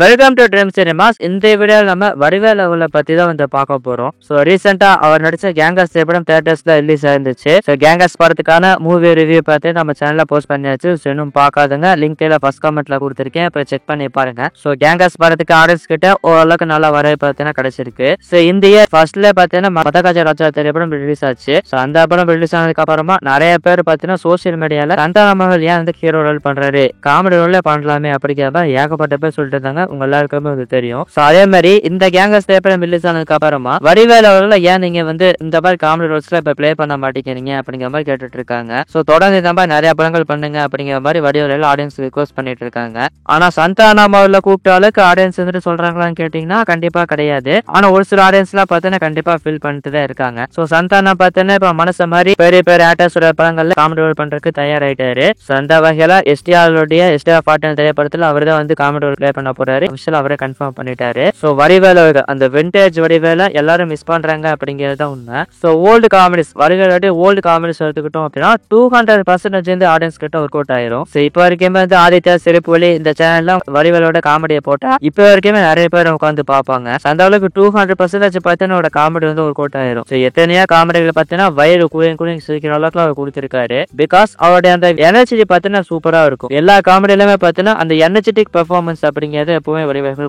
Welcome to dream cinemas. இந்த வீடியோவில் நம்ம வடிவேல் அவர்களை பத்தி தான் வந்து பார்க்க போறோம். ஸோ ரீசெண்டா அவர் நடிச்ச கேங்கஸ் திரைப்படம் தியேட்டர்ஸ்ல ரிலீஸ் ஆயிருந்துச்சு. ஸோ கேங்கஸ் படத்துக்கான மூவி ரிவ்யூ பார்த்து நம்ம சேனல்ல போஸ்ட் பண்ணியாச்சு. ஸோ இன்னும் பார்க்காதுங்க, லிங்க் கீழே ஃபர்ஸ்ட் கமெண்ட்ல கொடுத்துருக்கேன், இப்போ செக் பண்ணி பாருங்க. ஸோ கேங்கஸ் படத்துக்கு ஆடியன்ஸ் கிட்ட ஓரளவுக்கு நல்ல வரவேற்பு பார்த்தீங்கன்னா கிடைச்சிருக்கு. ஸோ இந்த இயர் ஃபர்ஸ்ட்ல பார்த்தீங்கன்னா மதகஜ ராஜா திரைப்படம் ரிலீஸ் ஆச்சு. ஸோ அந்த படம் ரிலீஸ் ஆனதுக்கு அப்புறமா நிறைய பேர் பார்த்தீங்கன்னா சோசியல் மீடியால சந்தானம் அவர்கள் ஏன் வந்து ஹீரோ ரோல் பண்றாரு, காமெடி ரோல்ல பண்ணலாமே அப்படிங்கிற மாதிரி ஏகப்பட்ட பேர் சொல்லிட்டு இருந்தாங்க. உங்க எல்லாருக்குமே அது தெரியும். அதே மாதிரி இந்த கேங்கஸ் திரைப்படம் ரிலீஸ் ஆனதுக்கு அப்புறமா வடிவேல் அவர்கள் ஏன் நீங்க வந்து இந்த மாதிரி காமெடி ரோல்ஸ்ல இப்ப பிளே பண்ண மாட்டேங்கிறீங்க அப்படிங்கிற மாதிரி கேட்டுட்டு இருக்காங்க. சோ தொடர்ந்து இந்த மாதிரி நிறைய படங்கள் பண்ணுங்க அப்படிங்கிற மாதிரி வடிவேல் ஆடியன்ஸ் ரிக்வெஸ்ட் பண்ணிட்டு இருக்காங்க. ஆனா சந்தானம் அவர்களை கூப்பிட்ட அளவுக்கு ஆடியன்ஸ் வந்துட்டு சொல்றாங்களான்னு கேட்டீங்கன்னா கண்டிப்பா கிடையாது. ஆனா ஒரு சில ஆடியன்ஸ் எல்லாம் பார்த்தீங்கன்னா கண்டிப்பா ஃபீல் பண்ணிட்டு தான் இருக்காங்க. சோ சந்தானம் பார்த்தீங்கன்னா இப்ப மனசு மாதிரி பெரிய பெரிய ஆக்டர்ஸோட படங்கள்ல காமெடி ரோல் பண்றதுக்கு தயாராயிட்டாரு. அந்த வகையில எஸ்டிஆர் 40 திரைப்படத்துல அவர் தான் வந்து காமெடி ரோல் பிளே பண்ண போறாரு. அவரை கன்ஃபார்ம் பண்ணிட்டாரு. சோ வடிவேல அந்த விண்டேஜ் வடிவேல எல்லாரும் மிஸ் பண்றாங்க அப்படிங்கிறது உண்மை. சோ ஓல்டு காமெடிஸ் வடிவேலோட ஓல்டு காமெடிஸ் எடுத்துக்கிட்டோம் அப்படின்னா 200% ஆடியன்ஸ் கிட்ட ஒர்க் அவுட் ஆயிரும். சோ இப்போ வரைக்குமே வந்து ஆதித்யா சிரிப்புவலி இந்த சேனல்ல வடிவேலோட காமெடியை போட்டா இப்போ வரைக்குமே நிறைய பேர் உட்காந்து பார்ப்பாங்க. அந்த அளவுக்கு 200% பார்த்தீங்கன்னா காமெடி வந்து ஒர்க் அவுட் ஆயிரும். சோ எத்தனையோ காமெடிகளை பார்த்தீங்கன்னா வயிறு கூலிங் சிரிக்கிற அளவுக்கு அவர் கொடுத்திருக்காரு. பிகாஸ் அவருடைய அந்த எனர்ஜி பார்த்தீங்கன்னா சூப்பரா இருக்கும். எல்லா காமெடியிலுமே பார்த்தீங்கன்னா அந்த எனர்ஜெட்டிக் பெர்ஃபார்மன்ஸ் அப்படிங்கிறது எப்பவுமே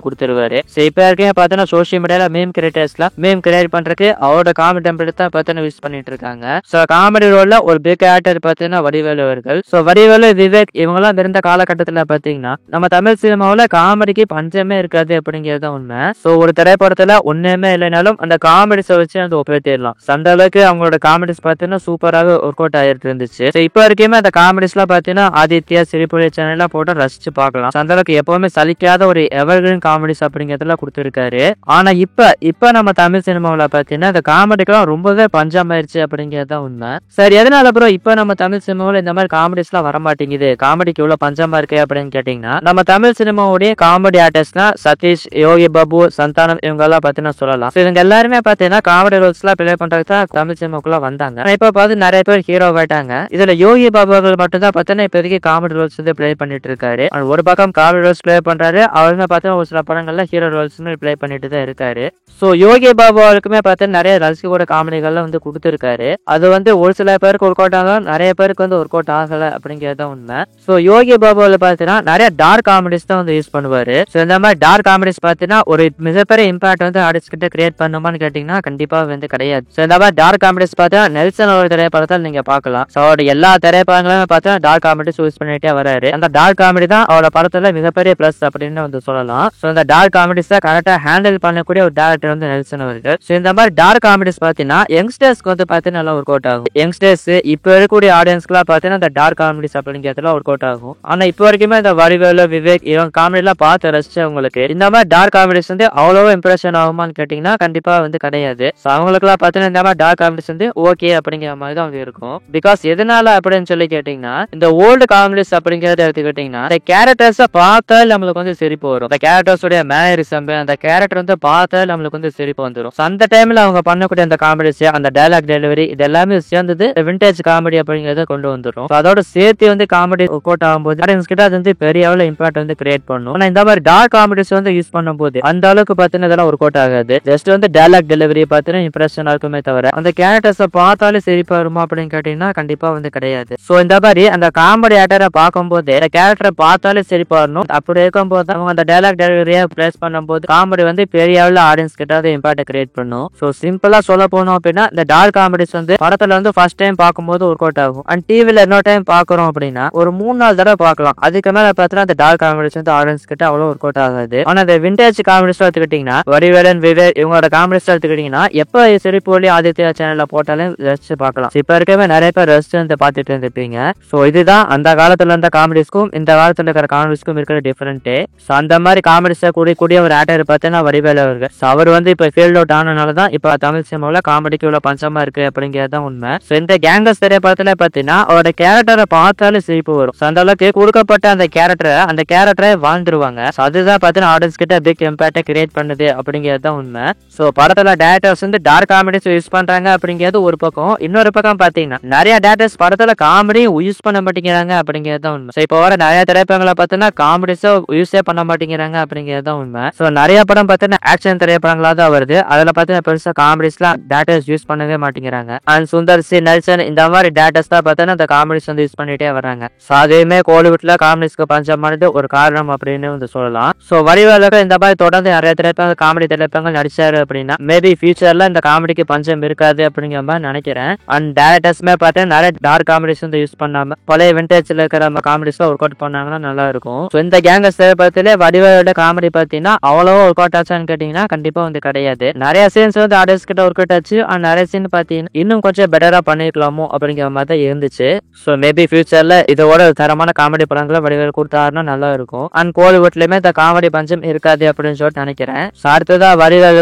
கொடுத்துருவாரு. இப்ப இருக்கேன் பார்த்தீங்கன்னா சோசியல் மீடியால மீம் கிரியேட்டர்ஸ்ல மீம் கிரியேட் பண்றதுக்கு அவரோட காமெடி டெம்ப்ளேட் தான் பார்த்தீங்கன்னா யூஸ் பண்ணிட்டு இருக்காங்க. சோ காமெடி ரோல்ல ஒரு பிக் ஆக்டர் பார்த்தீங்கன்னா வடிவேலு அவர்கள். சோ வடிவேலு, விவேக் இவங்க எல்லாம் இருந்த காலகட்டத்துல பாத்தீங்கன்னா நம்ம தமிழ் சினிமாவில காமெடிக்கு பஞ்சமே இருக்காது அப்படிங்கிறது உண்மை. சோ ஒரு திரைப்படத்துல ஒண்ணுமே இல்லைனாலும் அந்த காமெடிஸ் வச்சு அந்த ஒப்பேத்திடலாம். அந்த அளவுக்கு அவங்களோட காமெடிஸ் பார்த்தீங்கன்னா சூப்பராக ஒர்க் அவுட் ஆயிட்டு இருந்துச்சு. இப்ப வரைக்குமே அந்த காமெடிஸ் எல்லாம் பார்த்தீங்கன்னா ஆதித்யா சிரிப்புலி சேனல்ல போட்டு ரசிச்சு பார்க்கலாம். அந்த அளவுக்கு எப்பவுமே சலிக்காத ஒரு எவர்கிரீன் காமெடிஸ் அப்படிங்கறதுல கொடுத்திருக்காரு. ஆனா இப்ப நம்ம தமிழ் சினிமாவில பாத்தீங்கன்னா இந்த காமெடிக்கெல்லாம் ரொம்பவே பஞ்சம் ஆயிடுச்சு அப்படிங்கறத உண்மை. சரி, எதனால ப்ரோ இப்ப நம்ம தமிழ் சினிமாவில இந்த மாதிரி காமெடிஸ் எல்லாம் வர மாட்டேங்குது, காமெடிக்கு இவ்வளவு பஞ்சமா இருக்கு அப்படின்னு கேட்டீங்கன்னா நம்ம தமிழ் சினிமாவுடைய காமெடி ஆர்டிஸ்ட்னா சதீஷ், யோகி பாபு, சந்தானம் இவங்க எல்லாம் பாத்தீங்கன்னா சொல்லலாம். இவங்க எல்லாருமே பாத்தீங்கன்னா காமெடி ரோல்ஸ் எல்லாம் பிளே பண்றதுக்கு தான் தமிழ் சினிமாக்குள்ள வந்தாங்க. இப்ப பார்த்து நிறைய பேர் ஹீரோ ஆயிட்டாங்க. இதுல யோகி பாபு அவர்கள் மட்டும் தான் பாத்தீங்கன்னா இப்போதைக்கு காமெடி ரோல்ஸ் வந்து பிளே பண்ணிட்டு இருக்காரு. ஒரு பக்கம் காமெடி ரோல்ஸ் பிளே பண்றாரு, அவருமே பார்த்தா ஒரு சில படங்கள்ல ஹீரோ ரோல்ஸ் பிளே பண்ணிட்டு தான் இருக்காரு. சோ யோகி பாபு அவருக்குமே பார்த்தீங்கன்னா நிறைய ரசிகோட காமெடிகள்ல வந்து கொடுத்திருக்காரு. அது வந்து ஒரு சில பேருக்கு ஒர்க் அவுட் ஆகும், நிறைய பேருக்கு வந்து ஒர்க் அவுட் ஆகல அப்படிங்கறத உண்மை. சோ யோகி பாபுல பாத்தீங்கன்னா நிறைய டார்க் காமெடிஸ் தான் வந்து யூஸ் பண்ணுவாரு. சோ இந்த மாதிரி டார்க் காமெடிஸ் பாத்தீங்கன்னா ஒரு மிகப்பெரிய இம்பாக்ட் வந்து ஆடியன்ஸ் கிட்ட கிரியேட் பண்ணுமான்னு கேட்டீங்கன்னா கண்டிப்பா வந்து கிடையாது. சோ இந்த மாதிரி டார்க் காமெடிஸ் பார்த்தா நெல்சன் ஒரு திரைப்படத்தில் நீங்க பார்க்கலாம். சோ அவரோட எல்லா திரைப்படங்களுமே பார்த்தா டார்க் காமெடிஸ் யூஸ் பண்ணிட்டே வராரு. அந்த டார்க் காமெடி தான் அவரோட படத்துல மிகப்பெரிய பிளஸ் அப்படின்னு வந்து சொல்லலாம். சோ இந்த டார்க் காமெடிஸ் கரெக்டா ஹேண்டில் பண்ணக்கூடிய ஒரு டைரக்டர் வந்து நெல்சன் அவர்கள். சோ இந்த மாதிரி டார்க் காமெடிஸ் பாத்தீங்கன்னா யங்ஸ்டர்ஸ்க்கு வந்து பாத்தீங்கன்னா நல்லா ஒர்க் அவுட் ஆகும். யங்ஸ்டர்ஸ் இப்ப இருக்கக்கூடிய ஆடியன்ஸ்க்குலாம் பாத்தீங்கன்னா இந்த டார்க் காமெடிஸ் அப்படிங்கிறதுல ஒர்க் அவுட் ஆகும். ஆனா இப்ப வரைக்குமே இந்த வடிவேலு, விவேக் இவங்க காமெடி எல்லாம் பார்த்து ரசிச்சவங்களுக்கு இந்த மாதிரி டார்க் காமெடிஸ் வந்து அவ்வளவு இம்ப்ரெஷன் ஆகுமான்னு கேட்டீங்கன்னா கண்டிப்பா வந்து கிடையாது. சோ அவங்களுக்கு எல்லாம் பாத்தீங்கன்னா இந்த மாதிரி டார்க் காமெடிஸ் வந்து ஓகே அப்படிங்கிற மாதிரி தான் வந்து இருக்கும். பிகாஸ் எதனால அப்படின்னு சொல்லி கேட்டீங்கன்னா இந்த ஓல்டு காமெடிஸ் அப்படிங்கறத எடுத்துக்கிட்டீங்கன்னா இந்த கேரக்டர்ஸ் பார்த்தால் நம்மளுக்கு வந்து சிரிப்பு வரும். இந்த கேரக்டர்ஸ் உடைய மேனரிசம், அந்த கேரக்டர் வந்து பார்த்தா நம்மளுக்கு வந்து சிரிப்பு வந்துடும். அந்த டைம்ல அவங்க பண்ணக்கூடிய அந்த காமெடிஸ், அந்த டயலாக் டெலிவரி இது எல்லாமே சேர்ந்தது விண்டேஜ் காமெடி அப்படிங்கறத கொண்டு வந்துடும். அதோட சேர்த்து வந்து காமெடி ஒர்க் அவுட் ஆகும்போது ஆடியன்ஸ் கிட்ட அது வந்து பெரிய அளவுல இம்பாக்ட் வந்து கிரியேட் பண்ணும். ஆனா இந்த மாதிரி டார்க் காமெடிஸ் வந்து யூஸ் பண்ணும்போது அந்த அளவுக்கு பாத்தீங்கன்னா இதெல்லாம் ஒர்க் அவுட் ஆகாது. ஜஸ்ட் வந்து டயலாக் டெலிவரி பாத்தீங்கன்னா இம்ப்ரெஷன் இருக்குமே தவிர அந்த கேரக்டர்ஸ் பார்த்தாலே சிரிப்பா வருமா அப்படின்னு கேட்டீங்கன்னா கண்டிப்பா வந்து கிடையாது. சோ இந்த மாதிரி அந்த காமெடி ஆக்டரை பார்க்கும்போது அந்த கேரக்டரை பார்த்தாலே சிரிப்பா வரணும். அப்படி இருக்கும்போது அவங்க அந்த டயலாக் டெலிவரியை பிளேஸ் பண்ணும்போது காமெடி வந்து பெரிய அளவுல ஆடியன்ஸ் கிட்ட இம்பாக்ட் கிரியேட் பண்ணும். சோ சிம்பிளா சொல்ல போனோம் அப்படின்னா இந்த டார்க் காமெடிஸ் வந்து படத்துல வந்து ஃபர்ஸ்ட் டைம் பார்க்கும்போது ஒர்க் அவுட் ஆகும். அண்ட் டிவில இன்னொரு டைம் பாக்குறோம் அப்படின்னா ஒரு 3-4 தடவை பார்க்கலாம். அதுக்கு மேல பார்த்தீங்கன்னா இந்த டார்க் காமெடிஸ் வந்து ஆடியன்ஸ் கிட்ட அவ்வளவு ஒர்க் அவுட் ஆகாது. ஆனா இந்த விண்டேஜ் காமெடிஸ் எடுத்துக்கிட்டீங்கன்னா வடிவேலன், விவேக் இவங்களோட காமெடிஸ் எடுத்துக்கிட்டீங்கன்னா எப்ப சிரிப்புவலி ஆதித்யா சேனல்ல போட்டாலும் ரசிச்சு பார்க்கலாம். இப்ப இருக்கவே நிறைய பேர் ரசிச்சு வந்து பார்த்துட்டு இருந்திருப்பீங்க. சோ இதுதான் அந்த காலத்துல இருந்த காமெடிஸ்க்கும் இந்த காலத்துல இருக்கிற காமெடிஸ்க்கும் இருக்கிற டிஃபரெண்ட். சோ அந்த மாதிரி காமெடிஸ் கூடிய ஒரு ஆக்டர் பார்த்தீங்கன்னா வடிவேலு அவர்கள். அவர் வந்து இப்ப ஃபீல்ட் அவுட் ஆனனாலதான் இப்ப தமிழ் சினிமாவில் காமெடிக்கு இவ்வளவு பஞ்சமா இருக்கு அப்படிங்கறதான் உண்மை. இந்த கேங்கஸ் திரைப்படத்துல பாத்தீங்கன்னா அவரோட கேரக்டரை பார்த்தாலும் சிரிப்பு வரும். அந்த அளவுக்கு கொடுக்கப்பட்ட அந்த கேரக்டரை வாழ்ந்துருவாங்க. அதுதான் பாத்தீங்கன்னா ஆடியன்ஸ் கிட்ட பிக் இம்பாக்ட் கிரியேட் பண்ணுது அப்படிங்கறதான் உண்மை. சோ படத்துல டேரக்டர்ஸ் வந்து டார்க் காமெடிஸ் யூஸ் பண்றாங்க அப்படிங்கிறது ஒரு பக்கம். இன்னொரு பக்கம் பாத்தீங்கன்னா நிறைய டேரக்டர்ஸ் படத்துல காமெடி யூஸ் பண்ண மாட்டேங்கிறாங்க அப்படிங்கறதான் உண்மை. இப்ப வர நிறைய திரைப்படங்களை பாத்தீங்கன்னா காமெடிஸா யூஸே பண்ண மாட்டேங்கிறாங்க அப்படிங்கிறது தான் உண்மை. ஸோ நிறைய படம் பார்த்தீங்கன்னா ஆக்ஷன் திரைப்படங்களா தான் வருது. அதுல பார்த்தீங்கன்னா பெருசா காமெடிஸ்லாம் டேரக்டர்ஸ் யூஸ் பண்ணவே மாட்டேங்கிறாங்க. அண்ட் சுந்தர் சி, நெல்சன் இந்த மாதிரி டேரக்டர்ஸ் தான் பார்த்தீங்கன்னா இந்த காமெடிஸ் வந்து யூஸ் பண்ணிட்டே வர்றாங்க. ஸோ அதையுமே கோலிவுட்ல காமெடிஸ்க்கு பஞ்சமானது ஒரு காரணம் அப்படின்னு வந்து சொல்லலாம். ஸோ வடிவேலுக்கு இந்த மாதிரி தொடர்ந்து நிறைய திரைப்படங்கள் காமெடி திரைப்படங்கள் நடிச்சாரு அப்படின்னா மேபி ஃபியூச்சர்ல இந்த காமெடிக்கு பஞ்சம் இருக்காது அப்படிங்கிற மாதிரி நினைக்கிறேன். அண்ட் டேரக்டர்ஸ்மே பார்த்தீங்கன்னா நிறைய டார்க் காமெடிஸ் வந்து யூஸ் பண்ணாம பழைய விண்டேஜ்ல இருக்கிற காமெடிஸ் ஒர்க் அவுட் பண்ணாங்கன்னா நல்லா இருக்கும். ஸோ இந்த கேங்கஸ் திரைப்படத்திலே வடிவேலோட காமெடி பார்த்தீங்கன்னா அவ்வளவோ ஒர்க் அவுட் ஆச்சான்னு கேட்டீங்கன்னா கண்டிப்பா வந்து கிடையாது. நிறைய சீன்ஸ் வந்து ஆடியன்ஸ் கிட்ட ஒர்க் அவுட் ஆச்சு. அண்ட் நிறைய சீன் பார்த்தீங்கன்னா இன்னும் கொஞ்சம் பெட்டரா பண்ணிருக்கலாமோ அப்படிங்கிற மாதிரி தான் இருந்துச்சு. ஸோ மேபி ஃபியூச்சர்ல இதோட தரமான காமெடி படங்களை வடிவேல் கொடுத்தாருன்னா நல்லா இருக்கும். அண்ட் கோலிவுட்லயுமே இந்த காமெடி பஞ்சம் இருக்காது அப்படின்னு சொல்லிட்டு நினைக்கிறேன். அடுத்ததா வடிவேல்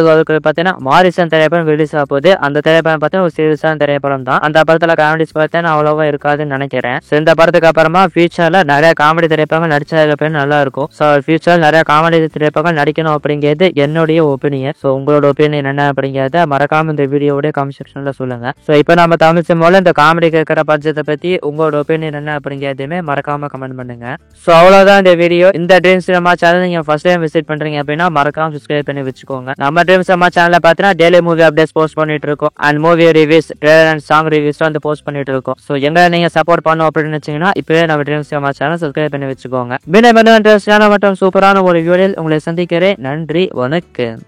பார்த்தீங்கன்னா மாரிசன் திரைப்படம் ரிலீஸ் ஆக போகுது. அந்த திரைப்படம் பார்த்தீங்கன்னா ஒரு சீரியஸான திரைப்படம் தான். அந்த படத்துல காமெடிஸ் பார்த்தீங்கன்னா அவ்வளவா இருக்காதுன்னு நினைக்கிறேன். இந்த படத்துக்கு அப்புறமா ஃபியூச்சர்ல நிறைய காமெடி திரைப்படங்கள் நடிச்சது அப்படின்னு நல்லா இருக்கும். ஸோ ஃபியூச்சர் நிறைய காமெடி திரைப்படங்கள் நடிக்கணும் அப்படிங்கிறது என்னுடைய ஒப்பீனியன். ஸோ உங்களோட ஒப்பீனியன் என்ன அப்படிங்கிறத மறக்காம இந்த வீடியோட கமெண்ட் செக்ஷன்ல சொல்லுங்க. ஸோ இப்போ நம்ம தமிழ் சினிமாவில் இந்த காமெடி கேட்கிற பட்ஜெட்டை பத்தி உங்களோட ஒப்பீனியன் என்ன அப்படிங்கிறதுமே மறக்காம கமெண்ட் பண்ணுங்க. ஸோ அவ்வளவுதான் இந்த வீடியோ. இந்த ட்ரீம் சினிமா சேனல் நீங்க ஃபர்ஸ்ட் டைம் விசிட் பண்றீங்க அப்படின்னா மறக்காம சப்ஸ்கிரைப் பண்ணி வச்சுக்கோங்க. நம்ம ட்ரீம் சினிமா சேனல்ல பார்த்தீங்கன்னா டெய்லி மூவி அப்டேட்ஸ் போஸ்ட் பண்ணிட்டு இருக்கோம். And movie reviews, trailer and song reviews வந்து போஸ்ட் பண்ணிட்டு இருக்கோம். ஸோ எங்க நீங்க சப்போர்ட் பண்ணணும் அப்படின்னு நினைச்சீங்கன்னா இப்பவே நம்ம ட்ரீம் சினிமா சேனல் சப்ஸ்கிரைப் பண்ணி வச்சுக்கோங்க. மீண்டும் மற்றும் சூப்பரான ஒரு வீடியோவில் உங்களை சந்திக்கிறேன். நன்றி, வணக்கம்.